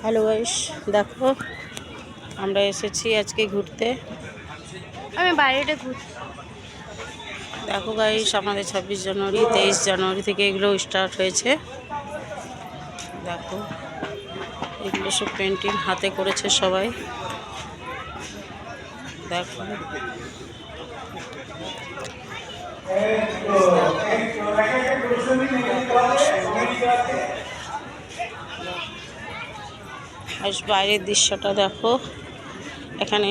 Hello guys, দেখো আমরা এসেছি আজকে ঘুরতে। আমি বাইরেটা ঘুরতে। দেখো গাইস, আমাদের 26 জানুয়ারি 23 জানুয়ারি থেকে এগুলো স্টার্ট হয়েছে। দেখো এগুলো সব পেন্টিং হাতে করেছে সবাই। দেখো বাইরের দৃশ্যটা দেখো। এখানে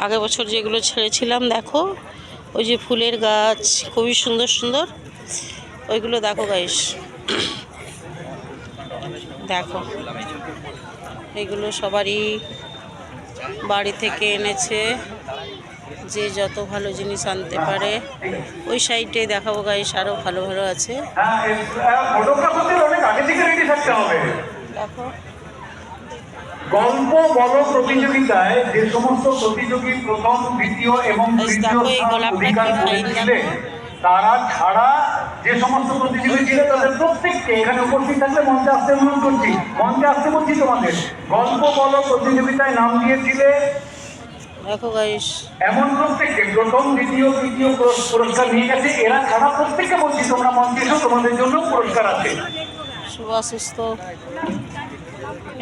আগের বছর যেগুলো ছেড়েছিলাম দেখো, ওই যে ফুলের গাছ খুবই সুন্দর সুন্দর, ওইগুলো দেখো গাইস। দেখো এগুলো সবারই বাড়ি থেকে এনেছে, যে যত ভালো জিনিস আনতে পারে। ওই সাইডে দেখাবো গাইস, আরও ভালো ভালো আছে। দেখো গল্প বলো প্রতিযোগিতায় যে সমস্ত প্রতিযোগী প্রথম, দ্বিতীয় এবং তৃতীয় স্থান অধিকার করেছিলেন, তারা ছাড়া যে সমস্ত প্রতিযোগী ছিল তাদের প্রত্যেককে এখানে উপস্থিত থাকলে মঞ্চে আসতে অনুরোধ করছি। মঞ্চে আসতে বলছি তোমাদের। গল্প বলো প্রতিযোগিতায় নাম দিয়েছিলে দেখো গাইস, এমন প্রত্যেককে প্রথম, দ্বিতীয়, তৃতীয় পুরস্কার নিয়ে গেছে। এরা ছাড়া প্রত্যেককে বলছি তোমরা মঞ্চে এসো, তোমাদের জন্য পুরস্কার আছে। সুভাষ সুস্থ,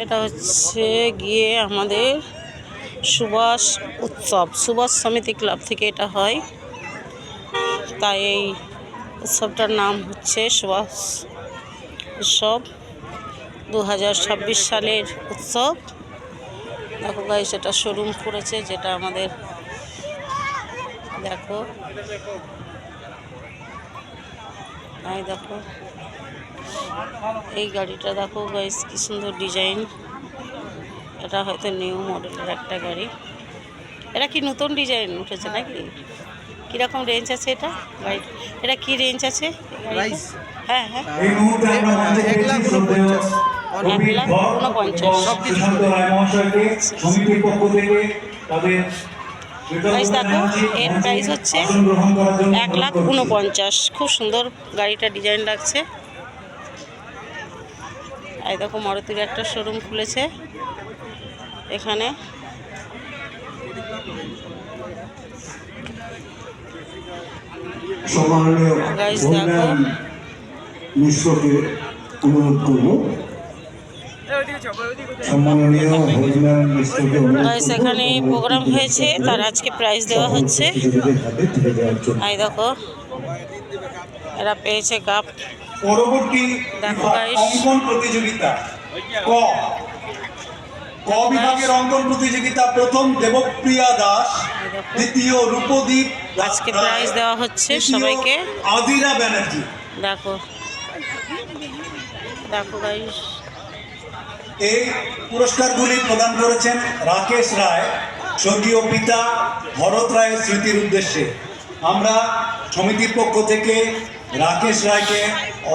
এটা হচ্ছে গিয়ে আমাদের সুভাষ উৎসব, সুভাষ সমিতি ক্লাব থেকে এটা হয়। তাই এই উৎসবটার নাম হচ্ছে সুভাষ উৎসব, 2026 সালের উৎসব। দেখো গাইস, এটা শোরুম করেছে, যেটা আমাদের দেখো। দেখো এই গাড়িটা দেখো গাইস, কি সুন্দর ডিজাইন। এটা হয়তো নিউ মডেলের একটা গাড়ি। এটা কি নতুন ডিজাইন উঠেছে নাকি? কীরকম রেঞ্জ আছে এটা গাড়ি? এটা কি রেঞ্জ আছে? হ্যাঁ হ্যাঁ, 1,49,000। দেখো এর প্রাইস হচ্ছে 1,49,000। খুব সুন্দর গাড়িটা ডিজাইন লাগছে। এই দেখো মারুতির একটা শোরুম খুলেছে এখানে। গাইস দেখো, মিশ্রকে অনুরোধ করব। গাইস এখানে প্রোগ্রাম হয়েছে, তার আজকে প্রাইজ দেওয়া হচ্ছে। এই দেখো এরা পেয়েছে কাপ। পরবর্তী দেখো গাইস, অঙ্কন প্রতিযোগিতা ক বিভাগের অঙ্কন প্রতিযোগিতা। প্রথম দেবপ্রিয়া দাস, দ্বিতীয় রূপদীপ, আজকে প্রাইজ দেওয়া হচ্ছে সবাইকে। আদিরা ব্যানার্জি। দেখো দেখো গাইস, এই পুরস্কারগুলি প্রদান করেছেন রাকেশ রায়, স্বর্গীয় পিতা ভরত রায়ের স্মৃতির উদ্দেশ্যে। আমরা সমিতির পক্ষ থেকে রাকেশ রায়কে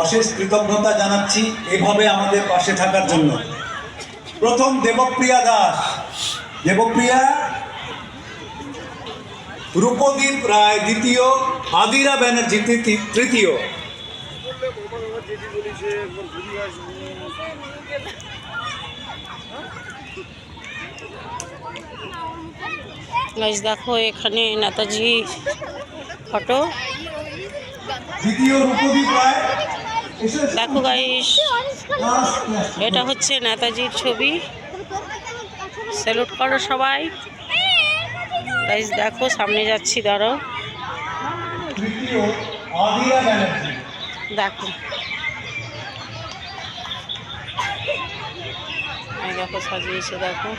অশেষ কৃতজ্ঞতা জানাচ্ছি এভাবে আমাদের পাশে থাকার জন্য। প্রথম দেবপ্রিয়া দাস, দেবপ্রিয়া। রূপদীপ রায় দ্বিতীয়, আদিরা ব্যানার্জি তৃতীয়। গাইস দেখো এখানে নেতাজি ফটো। দ্বিতীয় রূপদীপ রায়। দেখো গাইস, এটা হচ্ছে নেতাজির ছবি। স্যালুট করো সবাই। গাইস দেখো সামনে যাচ্ছি, দাঁড়াও। তৃতীয় আদিরা ব্যানার্জি। দেখো দেখো সাজিয়েছে, দেখো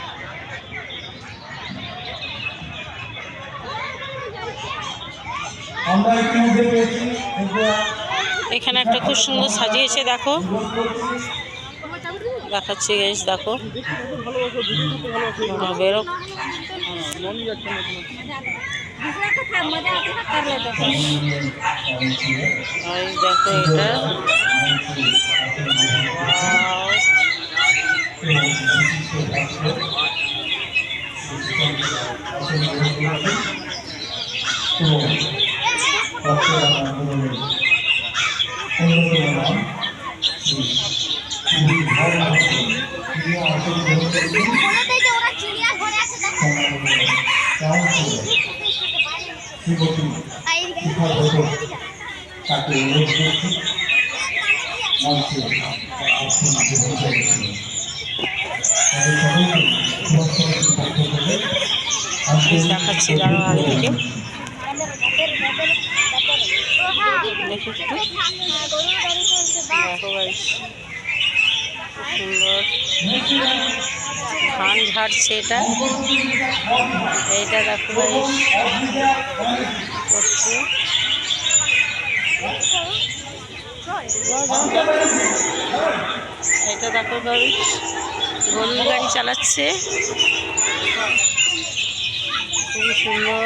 আমরা ইতিমধ্যে পেয়েছি। এখানে একটা খুব সুন্দর সাজিয়েছে, দেখো দেখাচ্ছি গাইস। দেখো বেরো দেখো এটা অন্যতম তাকে অনুরোধ করছি মঞ্চে দেখাচ্ছি আরো আগে থেকে দেখি একটু দেখো গাইস সুন্দর ধান ঝাড়ছে এটা এইটা দেখো গাইস করছে এটা দেখো গাইস গোল গাড়ি চালাচ্ছে খুবই সুন্দর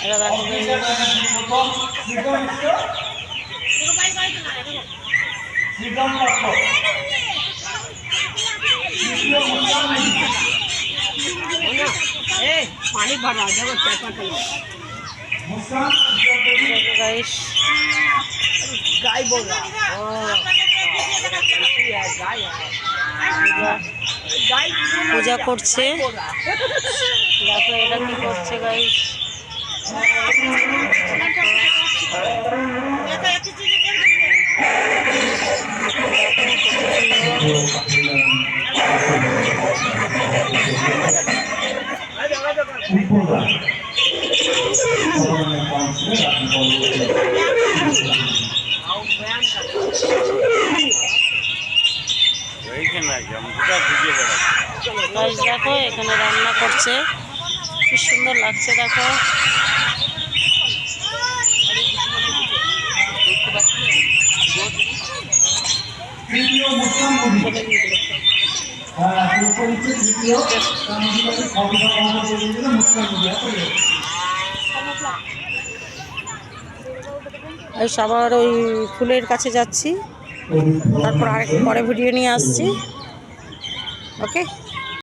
এটা দেখো पानी भरा जब गाइस गाय बोल रहा गाय পূজা করছে দেখো এটা কি করছে গাইস গাইস দেখো এখানে রান্না করছে কি সুন্দর লাগছে দেখো এই সবার ওই ফুলের কাছে যাচ্ছি তারপর আরেক পরে ভিডিও নিয়ে আসছি ওকে